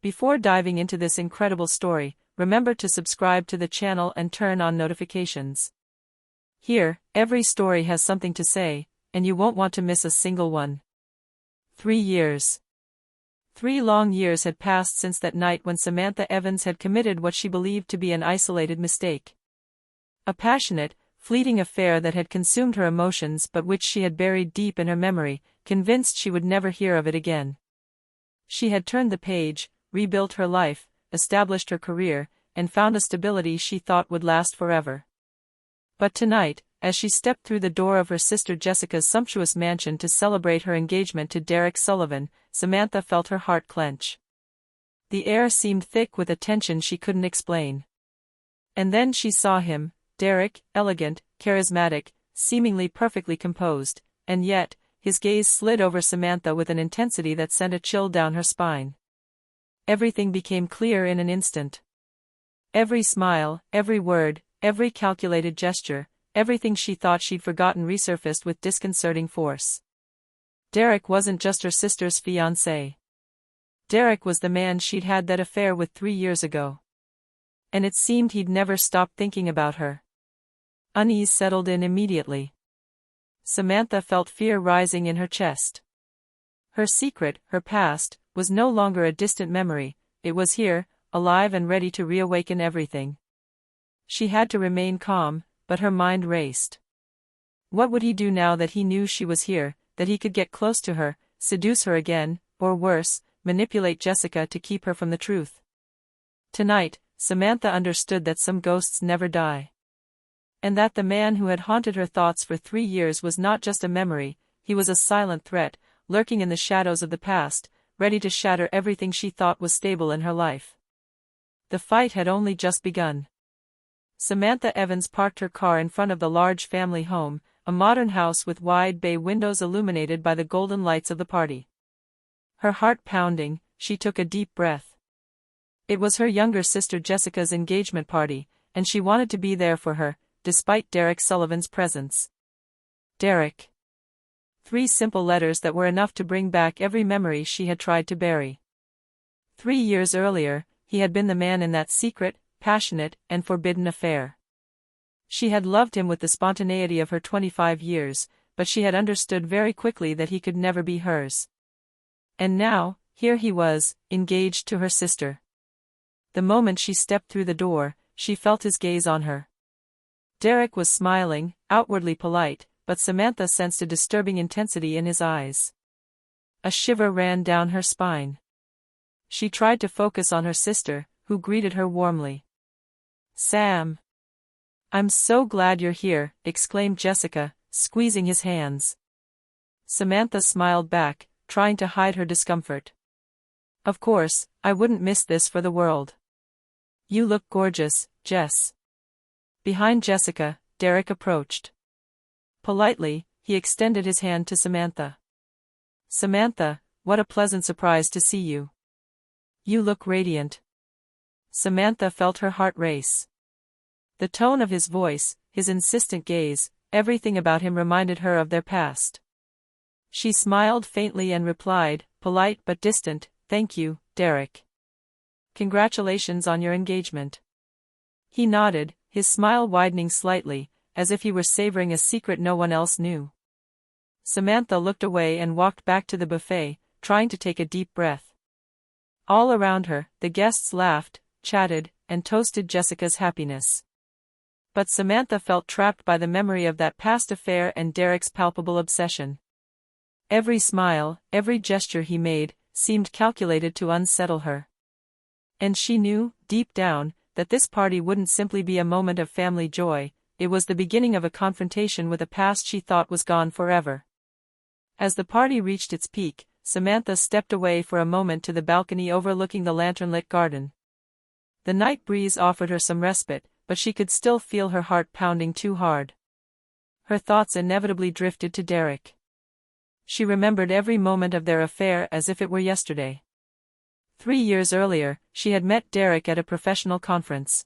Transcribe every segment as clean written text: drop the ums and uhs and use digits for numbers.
Before diving into this incredible story, remember to subscribe to the channel and turn on notifications. Here, every story has something to say, and you won't want to miss a single one. 3 years. 3 long years had passed since that night when Samantha Evans had committed what she believed to be an isolated mistake. A passionate, fleeting affair that had consumed her emotions but which she had buried deep in her memory, convinced she would never hear of it again. She had turned the page, rebuilt her life, established her career, and found a stability she thought would last forever. But tonight, as she stepped through the door of her sister Jessica's sumptuous mansion to celebrate her engagement to Derek Sullivan, Samantha felt her heart clench. The air seemed thick with a tension she couldn't explain. And then she saw him, Derek, elegant, charismatic, seemingly perfectly composed, and yet, his gaze slid over Samantha with an intensity that sent a chill down her spine. Everything became clear in an instant. Every smile, every word, every calculated gesture, everything she thought she'd forgotten resurfaced with disconcerting force. Derek wasn't just her sister's fiancé. Derek was the man she'd had that affair with 3 years ago. And it seemed he'd never stopped thinking about her. Unease settled in immediately. Samantha felt fear rising in her chest. Her secret, her past, was no longer a distant memory, it was here, alive and ready to reawaken everything. She had to remain calm, but her mind raced. What would he do now that he knew she was here, that he could get close to her, seduce her again, or worse, manipulate Jessica to keep her from the truth? Tonight, Samantha understood that some ghosts never die. And that the man who had haunted her thoughts for 3 years was not just a memory, he was a silent threat, lurking in the shadows of the past, ready to shatter everything she thought was stable in her life. The fight had only just begun. Samantha Evans parked her car in front of the large family home, a modern house with wide bay windows illuminated by the golden lights of the party. Her heart pounding, she took a deep breath. It was her younger sister Jessica's engagement party, and she wanted to be there for her, despite Derek Sullivan's presence. Derek. 3 simple letters that were enough to bring back every memory she had tried to bury. 3 years earlier, he had been the man in that secret, passionate, and forbidden affair. She had loved him with the spontaneity of her 25 years, but she had understood very quickly that he could never be hers. And now, here he was, engaged to her sister. The moment she stepped through the door, she felt his gaze on her. Derek was smiling, outwardly polite, but Samantha sensed a disturbing intensity in his eyes. A shiver ran down her spine. She tried to focus on her sister, who greeted her warmly. "Sam. I'm so glad you're here," exclaimed Jessica, squeezing his hands. Samantha smiled back, trying to hide her discomfort. "Of course, I wouldn't miss this for the world. You look gorgeous, Jess." Behind Jessica, Derek approached. Politely, he extended his hand to Samantha. "Samantha, what a pleasant surprise to see you. You look radiant." Samantha felt her heart race. The tone of his voice, his insistent gaze, everything about him reminded her of their past. She smiled faintly and replied, polite but distant, "Thank you, Derek. Congratulations on your engagement." He nodded, his smile widening slightly, as if he were savoring a secret no one else knew. Samantha looked away and walked back to the buffet, trying to take a deep breath. All around her, the guests laughed, chatted, and toasted Jessica's happiness. But Samantha felt trapped by the memory of that past affair and Derek's palpable obsession. Every smile, every gesture he made, seemed calculated to unsettle her. And she knew, deep down, that this party wouldn't simply be a moment of family joy, it was the beginning of a confrontation with a past she thought was gone forever. As the party reached its peak, Samantha stepped away for a moment to the balcony overlooking the lantern-lit garden. The night breeze offered her some respite, but she could still feel her heart pounding too hard. Her thoughts inevitably drifted to Derek. She remembered every moment of their affair as if it were yesterday. 3 years earlier, she had met Derek at a professional conference.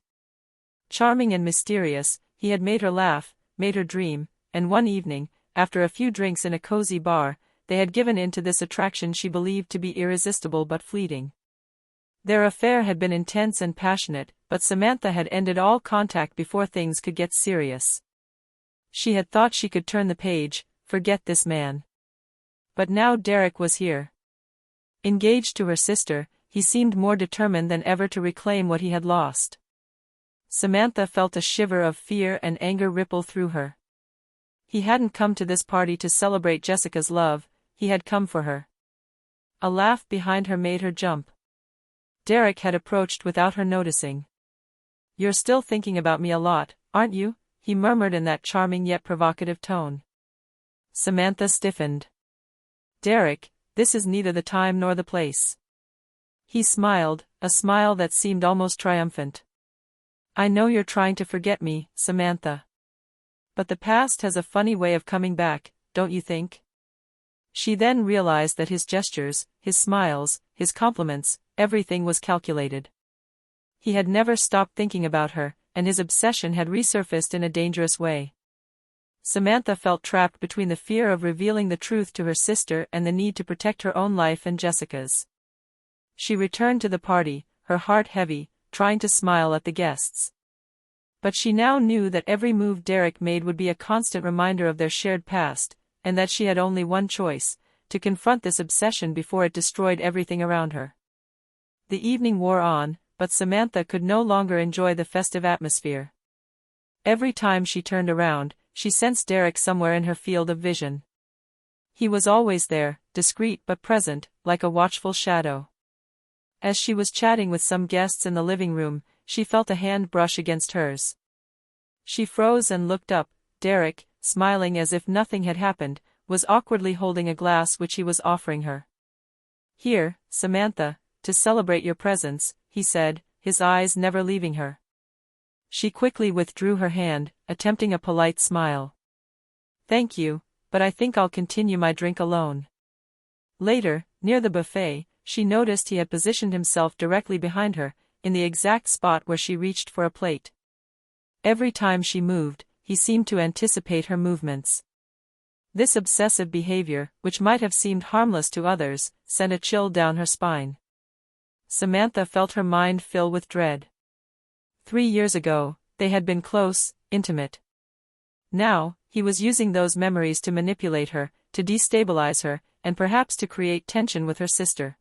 Charming and mysterious, he had made her laugh, made her dream, and one evening, after a few drinks in a cozy bar, they had given in to this attraction she believed to be irresistible but fleeting. Their affair had been intense and passionate, but Samantha had ended all contact before things could get serious. She had thought she could turn the page, forget this man. But now Derek was here. Engaged to her sister, he seemed more determined than ever to reclaim what he had lost. Samantha felt a shiver of fear and anger ripple through her. He hadn't come to this party to celebrate Jessica's love, he had come for her. A laugh behind her made her jump. Derek had approached without her noticing. "You're still thinking about me a lot, aren't you?" he murmured in that charming yet provocative tone. Samantha stiffened. "Derek, this is neither the time nor the place." He smiled, a smile that seemed almost triumphant. "I know you're trying to forget me, Samantha. But the past has a funny way of coming back, don't you think?" She then realized that his gestures, his smiles, his compliments, everything was calculated. He had never stopped thinking about her, and his obsession had resurfaced in a dangerous way. Samantha felt trapped between the fear of revealing the truth to her sister and the need to protect her own life and Jessica's. She returned to the party, her heart heavy, trying to smile at the guests. But she now knew that every move Derek made would be a constant reminder of their shared past, and that she had only one choice: to confront this obsession before it destroyed everything around her. The evening wore on, but Samantha could no longer enjoy the festive atmosphere. Every time she turned around, she sensed Derek somewhere in her field of vision. He was always there, discreet but present, like a watchful shadow. As she was chatting with some guests in the living room, she felt a hand brush against hers. She froze and looked up. Derek, smiling as if nothing had happened, was awkwardly holding a glass which he was offering her. "Here, Samantha, to celebrate your presence," he said, his eyes never leaving her. She quickly withdrew her hand, attempting a polite smile. "Thank you, but I think I'll continue my drink alone." Later, near the buffet, she noticed he had positioned himself directly behind her, in the exact spot where she reached for a plate. Every time she moved, he seemed to anticipate her movements. This obsessive behavior, which might have seemed harmless to others, sent a chill down her spine. Samantha felt her mind fill with dread. 3 years ago, they had been close, intimate. Now, he was using those memories to manipulate her, to destabilize her, and perhaps to create tension with her sister.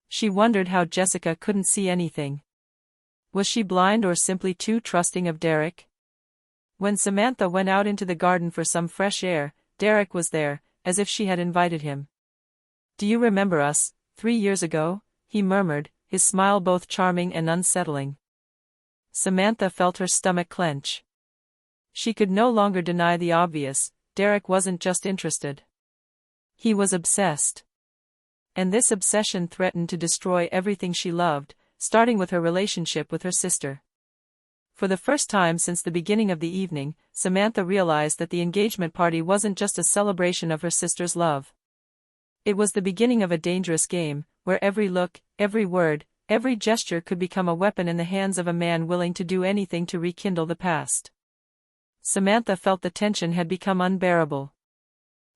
She wondered how Jessica couldn't see anything. Was she blind or simply too trusting of Derek? When Samantha went out into the garden for some fresh air, Derek was there, as if she had invited him. "Do you remember us, 3 years ago?" he murmured, his smile both charming and unsettling. Samantha felt her stomach clench. She could no longer deny the obvious: Derek wasn't just interested. He was obsessed. And this obsession threatened to destroy everything she loved, starting with her relationship with her sister. For the first time since the beginning of the evening, Samantha realized that the engagement party wasn't just a celebration of her sister's love. It was the beginning of a dangerous game, where every look, every word, every gesture could become a weapon in the hands of a man willing to do anything to rekindle the past. Samantha felt the tension had become unbearable.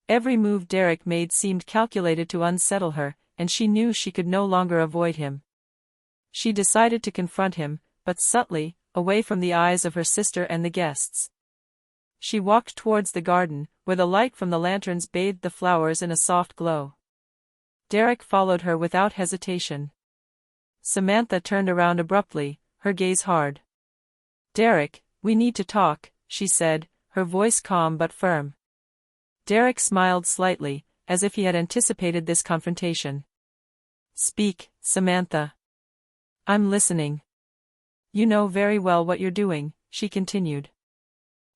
Every move Derek made seemed calculated to unsettle her, and she knew she could no longer avoid him. She decided to confront him, but subtly, away from the eyes of her sister and the guests. She walked towards the garden, where the light from the lanterns bathed the flowers in a soft glow. Derek followed her without hesitation. Samantha turned around abruptly, her gaze hard. "Derek, we need to talk," she said, her voice calm but firm. Derek smiled slightly, as if he had anticipated this confrontation. "Speak, Samantha. I'm listening." "You know very well what you're doing," she continued.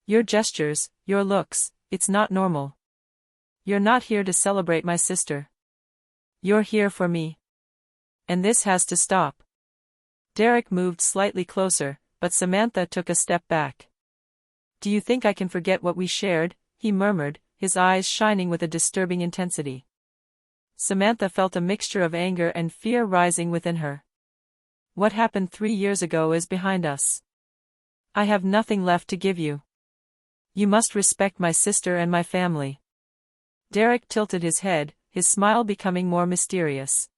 "Your gestures, your looks, it's not normal. You're not here to celebrate my sister. You're here for me. And this has to stop." Derek moved slightly closer, but Samantha took a step back. "Do you think I can forget what we shared?" he murmured, his eyes shining with a disturbing intensity. Samantha felt a mixture of anger and fear rising within her. "What happened 3 years ago is behind us. I have nothing left to give you. You must respect my sister and my family." Derek tilted his head, his smile becoming more mysterious.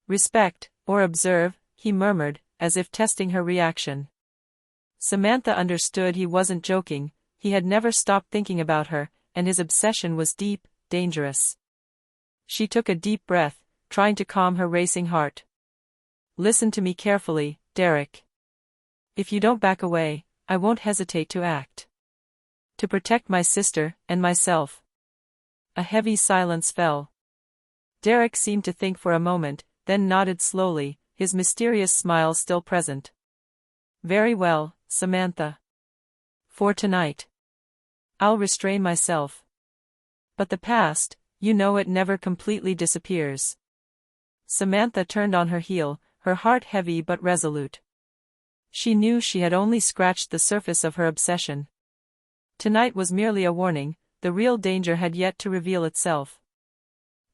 "Respect, Or observe, he murmured, as if testing her reaction. Samantha understood he wasn't joking, he had never stopped thinking about her, and his obsession was deep, dangerous. She took a deep breath, trying to calm her racing heart. Listen to me carefully, Derek. If you don't back away, I won't hesitate to act. To protect my sister, and myself. A heavy silence fell. Derek seemed to think for a moment, then nodded slowly, his mysterious smile still present. Very well, Samantha. For tonight. I'll restrain myself. But the past, you know it never completely disappears. Samantha turned on her heel, her heart heavy but resolute. She knew she had only scratched the surface of her obsession. Tonight was merely a warning, the real danger had yet to reveal itself.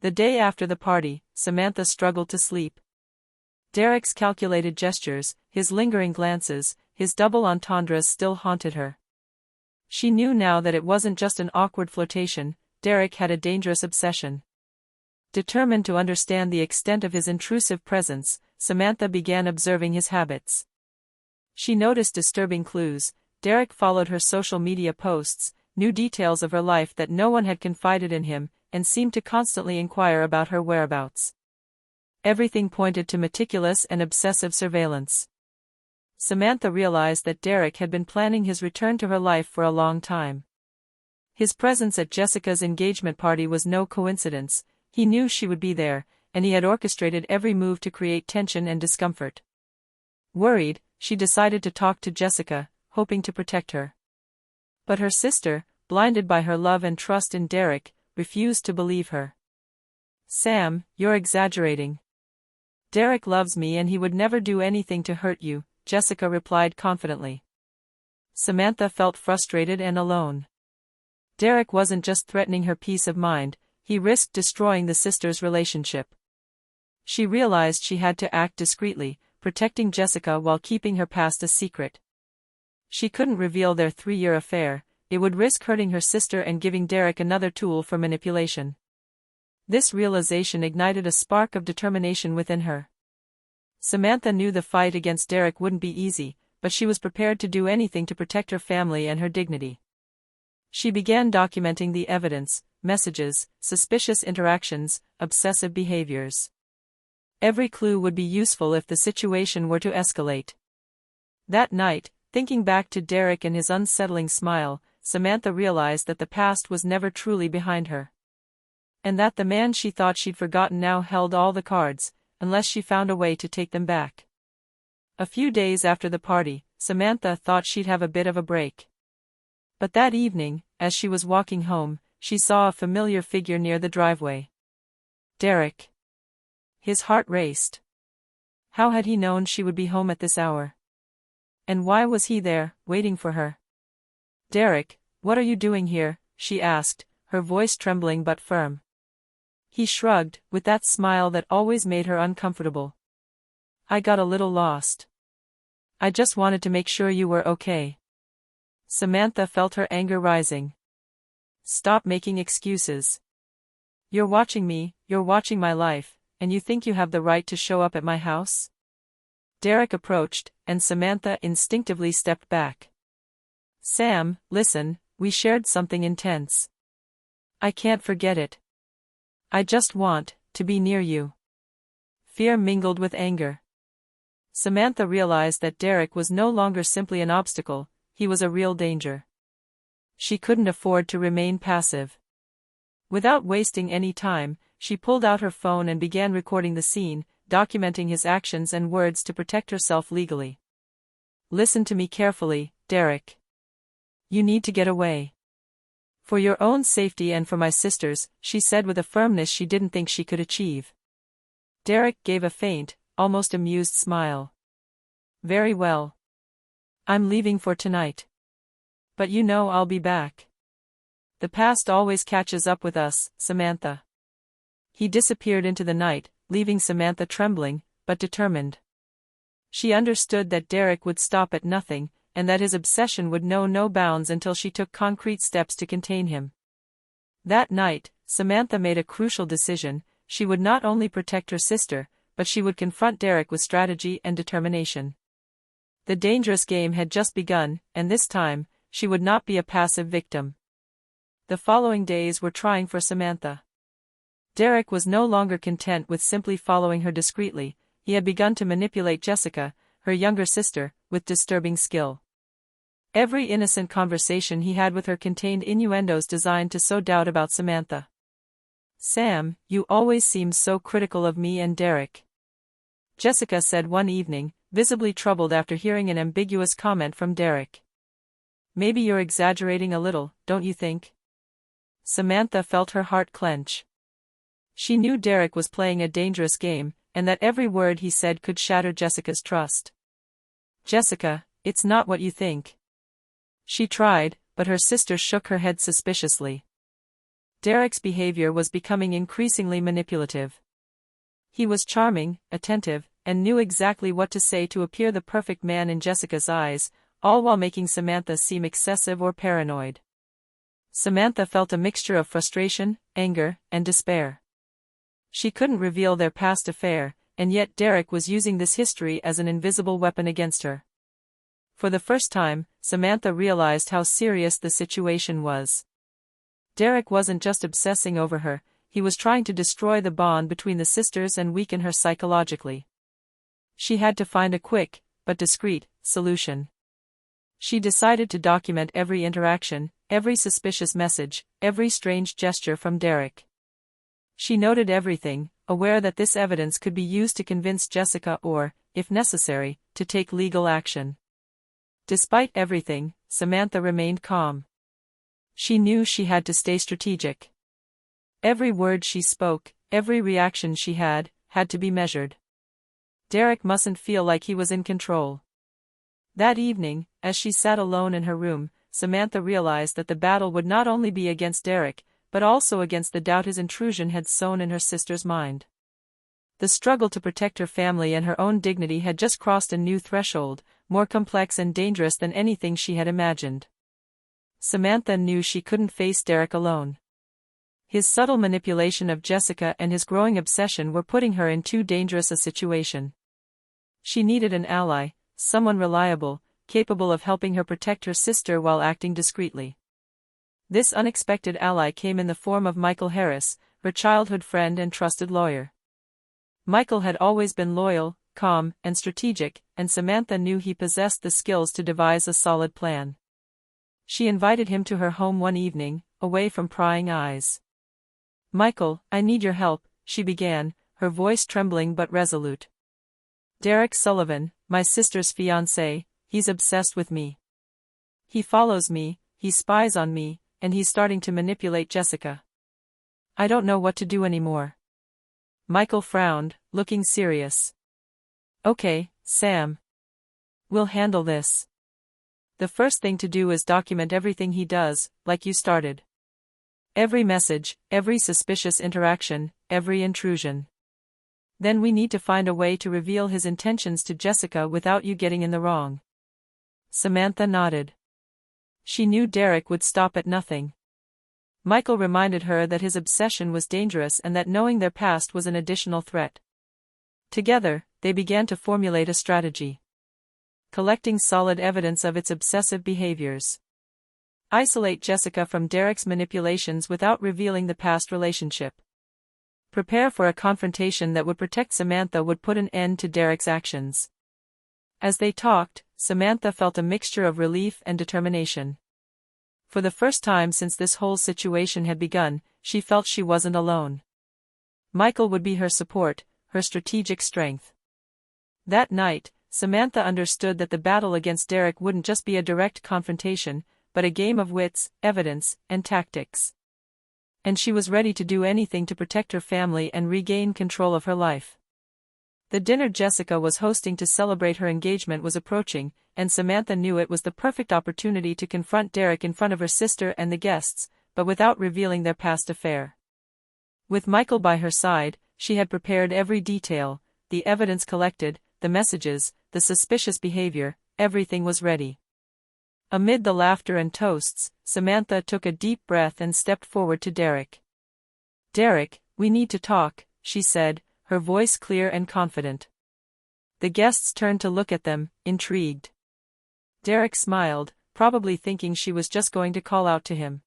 The day after the party, Samantha struggled to sleep. Derek's calculated gestures, his lingering glances, his double entendres still haunted her. She knew now that it wasn't just an awkward flirtation, Derek had a dangerous obsession. Determined to understand the extent of his intrusive presence, Samantha began observing his habits. She noticed disturbing clues. Derek followed her social media posts, knew details of her life that no one had confided in him, and seemed to constantly inquire about her whereabouts. Everything pointed to meticulous and obsessive surveillance. Samantha realized that Derek had been planning his return to her life for a long time. His presence at Jessica's engagement party was no coincidence, he knew she would be there, and he had orchestrated every move to create tension and discomfort. Worried, she decided to talk to Jessica, hoping to protect her. But her sister, blinded by her love and trust in Derek, refused to believe her. Sam, you're exaggerating. Derek loves me and he would never do anything to hurt you, Jessica replied confidently. Samantha felt frustrated and alone. Derek wasn't just threatening her peace of mind, he risked destroying the sisters' relationship. She realized she had to act discreetly, protecting Jessica while keeping her past a secret. She couldn't reveal their 3-year affair, it would risk hurting her sister and giving Derek another tool for manipulation. This realization ignited a spark of determination within her. Samantha knew the fight against Derek wouldn't be easy, but she was prepared to do anything to protect her family and her dignity. She began documenting the evidence, messages, suspicious interactions, obsessive behaviors. Every clue would be useful if the situation were to escalate. That night, thinking back to Derek and his unsettling smile, Samantha realized that the past was never truly behind her. And that the man she thought she'd forgotten now held all the cards, unless she found a way to take them back. A few days after the party, Samantha thought she'd have a bit of a break. But that evening, as she was walking home, she saw a familiar figure near the driveway. Derek. His heart raced. How had he known she would be home at this hour? And why was he there, waiting for her? Derek, what are you doing here? She asked, her voice trembling but firm. He shrugged, with that smile that always made her uncomfortable. I got a little lost. I just wanted to make sure you were okay. Samantha felt her anger rising. Stop making excuses. You're watching me, you're watching my life, and you think you have the right to show up at my house? Derek approached, and Samantha instinctively stepped back. Sam, listen, we shared something intense. I can't forget it. I just want to be near you. Fear mingled with anger. Samantha realized that Derek was no longer simply an obstacle, he was a real danger. She couldn't afford to remain passive. Without wasting any time, she pulled out her phone and began recording the scene, documenting his actions and words to protect herself legally. Listen to me carefully, Derek. You need to get away. For your own safety and for my sister's, she said with a firmness she didn't think she could achieve. Derek gave a faint, almost amused smile. Very well. I'm leaving for tonight. But you know I'll be back. The past always catches up with us, Samantha. He disappeared into the night, leaving Samantha trembling, but determined. She understood that Derek would stop at nothing, and that his obsession would know no bounds until she took concrete steps to contain him. That night, Samantha made a crucial decision, she would not only protect her sister, but she would confront Derek with strategy and determination. The dangerous game had just begun, and this time, she would not be a passive victim. The following days were trying for Samantha. Derek was no longer content with simply following her discreetly. He had begun to manipulate Jessica, her younger sister, with disturbing skill. Every innocent conversation he had with her contained innuendos designed to sow doubt about Samantha. "Sam, you always seem so critical of me and Derek," Jessica said one evening, visibly troubled after hearing an ambiguous comment from Derek. "Maybe you're exaggerating a little, don't you think?" Samantha felt her heart clench. She knew Derek was playing a dangerous game, and that every word he said could shatter Jessica's trust. "Jessica, it's not what you think." She tried, but her sister shook her head suspiciously. Derek's behavior was becoming increasingly manipulative. He was charming, attentive, and knew exactly what to say to appear the perfect man in Jessica's eyes, all while making Samantha seem excessive or paranoid. Samantha felt a mixture of frustration, anger, and despair. She couldn't reveal their past affair, and yet Derek was using this history as an invisible weapon against her. For the first time, Samantha realized how serious the situation was. Derek wasn't just obsessing over her, he was trying to destroy the bond between the sisters and weaken her psychologically. She had to find a quick, but discreet, solution. She decided to document every interaction, every suspicious message, every strange gesture from Derek. She noted everything, aware that this evidence could be used to convince Jessica or, if necessary, to take legal action. Despite everything, Samantha remained calm. She knew she had to stay strategic. Every word she spoke, every reaction she had to be measured. Derek mustn't feel like he was in control. That evening, as she sat alone in her room, Samantha realized that the battle would not only be against Derek, but also against the doubt his intrusion had sown in her sister's mind. The struggle to protect her family and her own dignity had just crossed a new threshold, more complex and dangerous than anything she had imagined. Samantha knew she couldn't face Derek alone. His subtle manipulation of Jessica and his growing obsession were putting her in too dangerous a situation. She needed an ally, someone reliable, capable of helping her protect her sister while acting discreetly. This unexpected ally came in the form of Michael Harris, her childhood friend and trusted lawyer. Michael had always been loyal, calm, and strategic, and Samantha knew he possessed the skills to devise a solid plan. She invited him to her home one evening, away from prying eyes. "Michael, I need your help," she began, her voice trembling but resolute. "Derek Sullivan, my sister's fiancé, he's obsessed with me. He follows me, he spies on me, and he's starting to manipulate Jessica. I don't know what to do anymore." Michael frowned, looking serious. "Okay, Sam. We'll handle this. The first thing to do is document everything he does, like you started. Every message, every suspicious interaction, every intrusion. Then we need to find a way to reveal his intentions to Jessica without you getting in the wrong." Samantha nodded. She knew Derek would stop at nothing. Michael reminded her that his obsession was dangerous and that knowing their past was an additional threat. Together, they began to formulate a strategy. Collecting solid evidence of its obsessive behaviors. Isolate Jessica from Derek's manipulations without revealing the past relationship. Prepare for a confrontation that would protect Samantha would put an end to Derek's actions. As they talked, Samantha felt a mixture of relief and determination. For the first time since this whole situation had begun, she felt she wasn't alone. Michael would be her support, her strategic strength. That night, Samantha understood that the battle against Derek wouldn't just be a direct confrontation, but a game of wits, evidence, and tactics. And she was ready to do anything to protect her family and regain control of her life. The dinner Jessica was hosting to celebrate her engagement was approaching, and Samantha knew it was the perfect opportunity to confront Derek in front of her sister and the guests, but without revealing their past affair. With Michael by her side, she had prepared every detail, the evidence collected, the messages, the suspicious behavior, everything was ready. Amid the laughter and toasts, Samantha took a deep breath and stepped forward to Derek. "Derek, we need to talk," she said, her voice clear and confident. The guests turned to look at them, intrigued. Derek smiled, probably thinking she was just going to call out to him.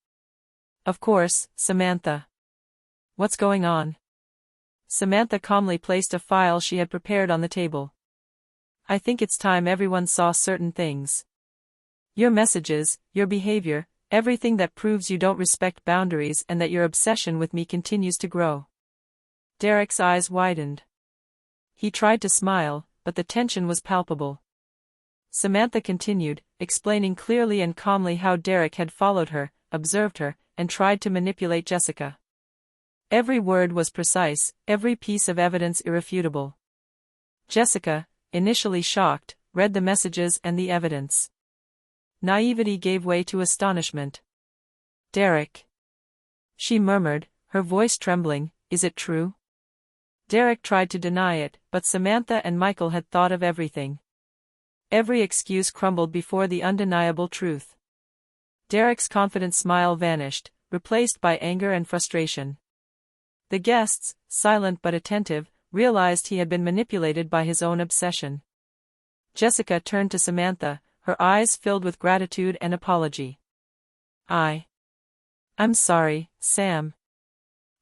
"Of course, Samantha. What's going on?" Samantha calmly placed a file she had prepared on the table. "I think it's time everyone saw certain things. Your messages, your behavior, everything that proves you don't respect boundaries and that your obsession with me continues to grow." Derek's eyes widened. He tried to smile, but the tension was palpable. Samantha continued, explaining clearly and calmly how Derek had followed her, observed her, and tried to manipulate Jessica. Every word was precise, every piece of evidence irrefutable. Jessica, initially shocked, read the messages and the evidence. Naivety gave way to astonishment. "Derek," she murmured, her voice trembling, "is it true?" Derek tried to deny it, but Samantha and Michael had thought of everything. Every excuse crumbled before the undeniable truth. Derek's confident smile vanished, replaced by anger and frustration. The guests, silent but attentive, realized he had been manipulated by his own obsession. Jessica turned to Samantha, her eyes filled with gratitude and apology. I'm sorry, Sam.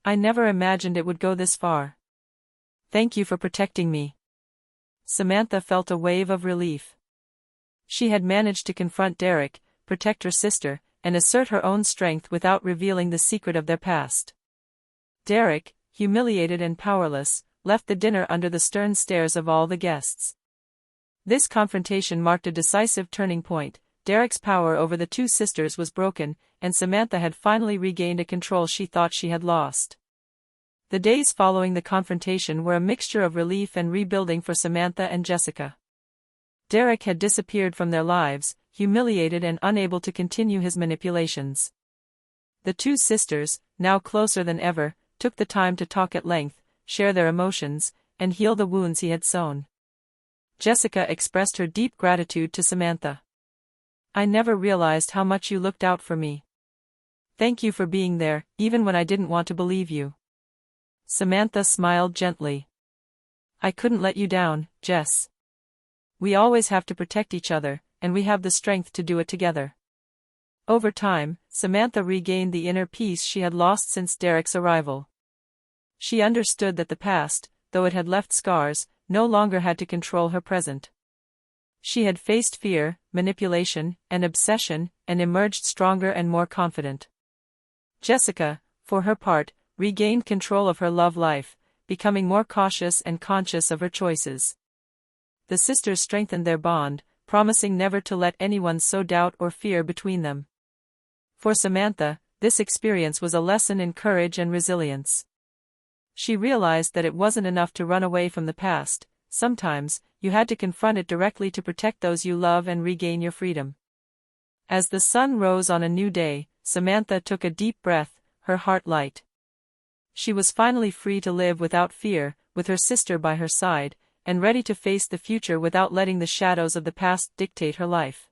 I never imagined it would go this far. Thank you for protecting me." Samantha felt a wave of relief. She had managed to confront Derek, protect her sister, and assert her own strength without revealing the secret of their past. Derek, humiliated and powerless, left the dinner under the stern stares of all the guests. This confrontation marked a decisive turning point. Derek's power over the two sisters was broken, and Samantha had finally regained a control she thought she had lost. The days following the confrontation were a mixture of relief and rebuilding for Samantha and Jessica. Derek had disappeared from their lives, humiliated and unable to continue his manipulations. The two sisters, now closer than ever, took the time to talk at length, share their emotions, and heal the wounds he had sown. Jessica expressed her deep gratitude to Samantha. "I never realized how much you looked out for me. Thank you for being there, even when I didn't want to believe you." Samantha smiled gently. "I couldn't let you down, Jess. We always have to protect each other, and we have the strength to do it together." Over time, Samantha regained the inner peace she had lost since Derek's arrival. She understood that the past, though it had left scars, no longer had to control her present. She had faced fear, manipulation, and obsession, and emerged stronger and more confident. Jessica, for her part, regained control of her love life, becoming more cautious and conscious of her choices. The sisters strengthened their bond, promising never to let anyone sow doubt or fear between them. For Samantha, this experience was a lesson in courage and resilience. She realized that it wasn't enough to run away from the past. Sometimes, you had to confront it directly to protect those you love and regain your freedom. As the sun rose on a new day, Samantha took a deep breath, her heart light. She was finally free to live without fear, with her sister by her side, and ready to face the future without letting the shadows of the past dictate her life.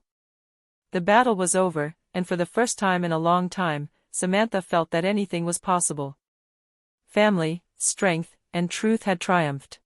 The battle was over, and for the first time in a long time, Samantha felt that anything was possible. Family, strength, and truth had triumphed.